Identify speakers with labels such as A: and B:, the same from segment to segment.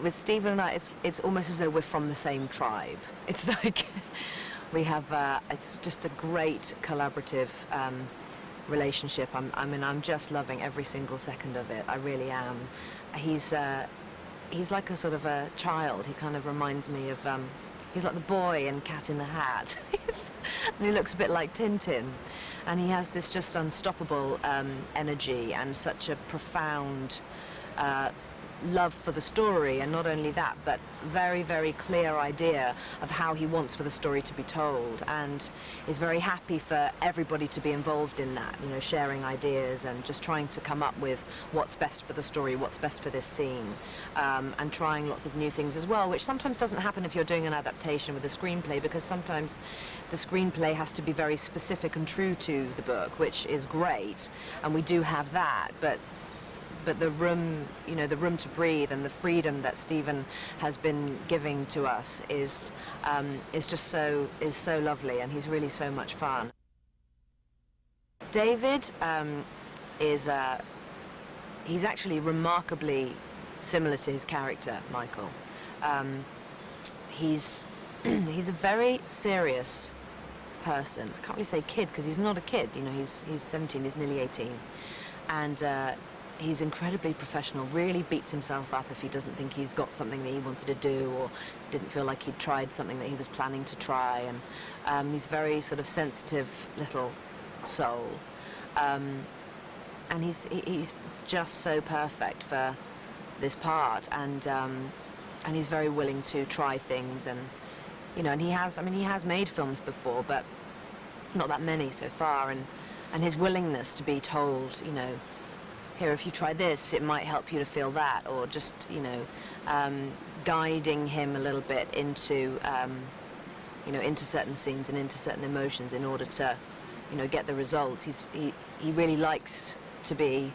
A: with Stephen and I, it's almost as though we're from the same tribe. It's like we have, it's just a great collaborative relationship. I mean, I'm just loving every single second of it. I really am. He's like a sort of a child. He kind of reminds me of, he's like the boy in Cat in the Hat. And he looks a bit like Tintin. And he has this just unstoppable energy and such a profound love for the story, and not only that, but very, very clear idea of how he wants for the story to be told, and is very happy for everybody to be involved in that, you know, sharing ideas and just trying to come up with what's best for the story, what's best for this scene, and trying lots of new things as well, which sometimes doesn't happen if you're doing an adaptation with a screenplay, because sometimes the screenplay has to be very specific and true to the book, which is great, and we do have that, but the room, you know, the room to breathe and the freedom that Stephen has been giving to us is just so lovely, and he's really so much fun. David he's actually remarkably similar to his character, Michael. He's a very serious person. I can't really say kid because he's not a kid. You know, he's 17, he's nearly 18, and he's incredibly professional, really beats himself up if he doesn't think he's got something that he wanted to do or didn't feel like he'd tried something that he was planning to try. And he's very sort of sensitive little soul. And he's just so perfect for this part. And he's very willing to try things. And, you know, and he has made films before, but not that many so far. And his willingness to be told, you know, here, if you try this, it might help you to feel that, or just, you know, guiding him a little bit into, you know, into certain scenes and into certain emotions in order to, you know, get the results. He really likes to be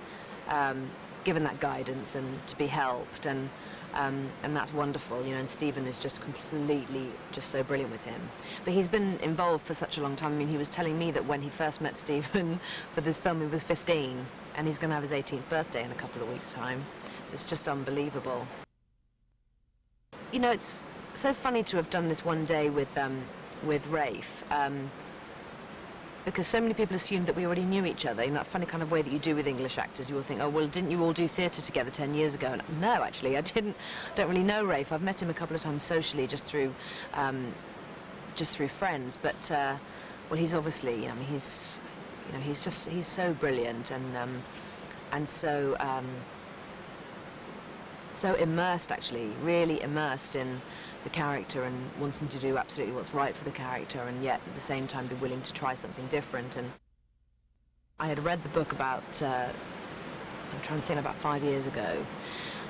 A: given that guidance and to be helped, and that's wonderful, you know, and Stephen is just completely just so brilliant with him. But he's been involved for such a long time. I mean, he was telling me that when he first met Stephen for this film, he was 15, and he's going to have his 18th birthday in a couple of weeks' time. So it's just unbelievable. You know, it's so funny to have done this one day with Rafe, because so many people assumed that we already knew each other in that funny kind of way that you do with English actors. You will think, oh, well, didn't you all do theatre together 10 years ago? And no, actually, I don't really know Rafe. I've met him a couple of times socially, just through friends. But well, he's obviously, I mean, he's so brilliant and so immersed, actually, really immersed in the character and wanting to do absolutely what's right for the character, and yet at the same time be willing to try something different. And I had read the book about, I'm trying to think, about 5 years ago,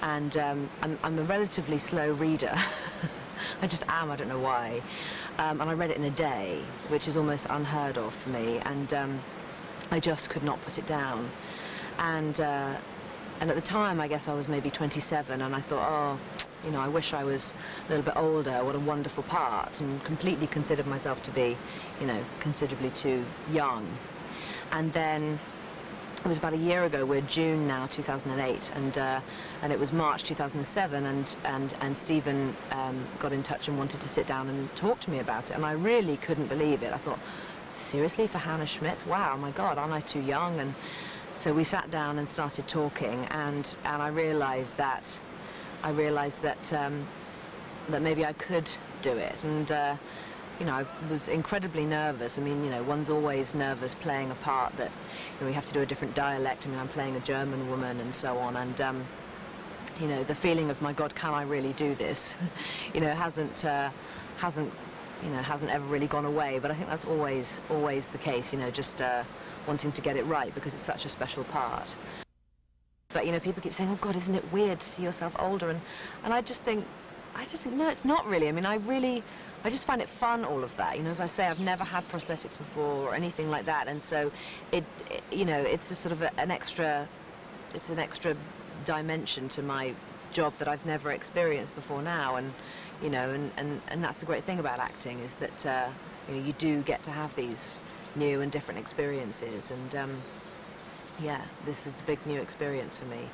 A: and I'm a relatively slow reader. I just am, I don't know why. And I read it in a day, which is almost unheard of for me, and I just could not put it down. And at the time, I guess I was maybe 27, and I thought, oh, you know, I wish I was a little bit older. What a wonderful part, and completely considered myself to be, you know, considerably too young. And then it was about a year ago. We're June now, 2008, and it was March 2007, and Stephen got in touch and wanted to sit down and talk to me about it, and I really couldn't believe it. I thought, seriously, for Hannah Schmidt? Wow, my God, aren't I too young? And so we sat down and started talking, and I realized that that maybe I could do it. And you know, I was incredibly nervous. I mean, you know, one's always nervous playing a part that, you know, we have to do a different dialect. I mean, I'm playing a German woman and so on, and you know, the feeling of, my God, can I really do this? You know, hasn't ever really gone away. But I think that's always the case. You know, just wanting to get it right because it's such a special part. But, you know, people keep saying, oh, God, isn't it weird to see yourself older? And I just think, no, it's not really. I mean, I just find it fun, all of that. You know, as I say, I've never had prosthetics before or anything like that. And so you know, it's a sort of an extra dimension to my job that I've never experienced before now. And, you know, and that's the great thing about acting, is that, you know, you do get to have these new and different experiences. And, yeah, this is a big new experience for me.